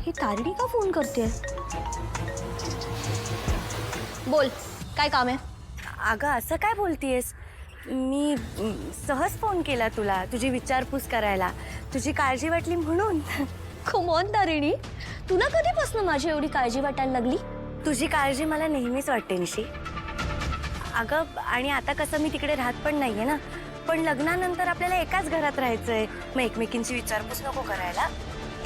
ही तारिणी का फोन करते? बोल, काय काम आहे? अगं असं काय बोलतीयस? मी सहज फोन केला तुला तुझी विचारपूस करायला, तुझी काळजी वाटली म्हणून. कम ऑन तारिणी, तुला कधीपासून माझी एवढी काळजी वाटायला लागली? तुझी काळजी मला नेहमीच वाटते निशी. अगं आणि आता कसं मी तिकडे राहत पण नाहीये ना, पण लग्नानंतर आपल्याला एकाच घरात राहायचंय, मग एकमेकींची विचारपूस नको करायला.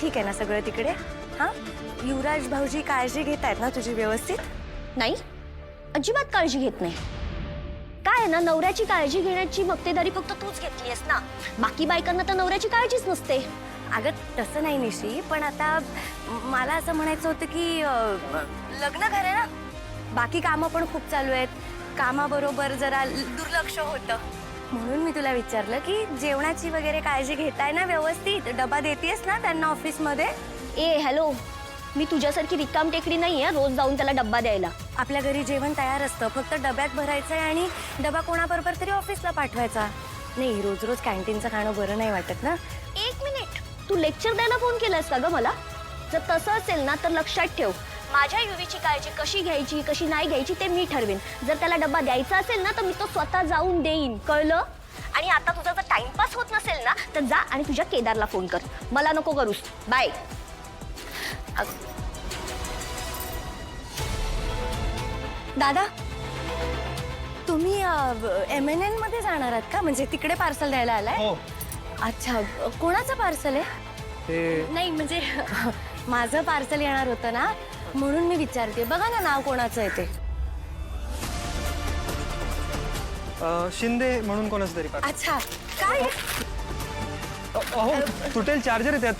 ठीक आहे ना सगळं तिकडे? हां, युवराज भाऊजी काळजी घेत आहेत ना तुझी व्यवस्थित? नाही, अजिबात काळजी घेत नाही. काय आहे ना, नवऱ्याची काळजी घेण्याची मक्तेदारी फक्त तूच घेतलीयस ना. बाकी बायकांना तर नवऱ्याची काळजीच नसते. अगं तसं नाही निशी, पण आता मला असं म्हणायचं होतं की लग्न घर आहे ना, बाकी कामं पण खूप चालू आहेत, कामाबरोबर जरा दुर्लक्ष होतं. म्हणून मी तुला विचारलं की जेवणाची वगैरे काळजी घेताय ना व्यवस्थित, डबा देतेस ना त्यांना ऑफिसमध्ये? ए हॅलो, मी तुझ्यासारखी रिकाम टेकडी नाही आहे रोज जाऊन त्याला डब्बा द्यायला. आपल्या घरी जेवण तयार असतं, फक्त डब्यात भरायचं आहे आणि डबा कोणाबरोबर तरी ऑफिसला पाठवायचा. नाही, रोज रोज कॅन्टीनचं खाणं बरं नाही वाटत ना. एक मिनिट, तू लेक्चर द्यायला फोन केलास का ग मला? जर तसं असेल ना तर लक्षात ठेव, माझ्या युवीची काळजी कशी घ्यायची कशी नाही घ्यायची ते मी ठरवेन. जर त्याला डब्बा द्यायचा असेल ना तर मी तो स्वतः जाऊन देईन, कळलं? आणि आता तुझा जर टाइमपास होत नसेल ना तर जा आणि तुझ्या केदारला फोन कर, मला नको करूस. बाय. दादा, तुम्ही MNN मध्ये जाणार आहात का? म्हणजे तिकडे पार्सल द्यायला आलाय? हो. अच्छा, कोणाचं पार्सल आहे? ते नाही म्हणजे माझं पार्सल येणार होतं ना, म्हणून मी विचारते. बघा ना नाव कोणाचं आहे ते. शिंदे म्हणून कोणाचं तरी पाठव. अच्छा, काय? अहो तुटेल चार्जर आहे त्यात.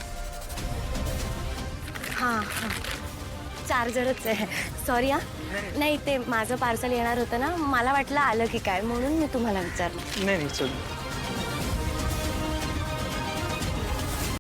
हां हां, चार्जरच आहे. सॉरी हां. नाही, ते माझं पार्सल येणार होतं ना, मला वाटलं आलं की काय, म्हणून मी तुम्हाला विचारलं. नाही नाही चल.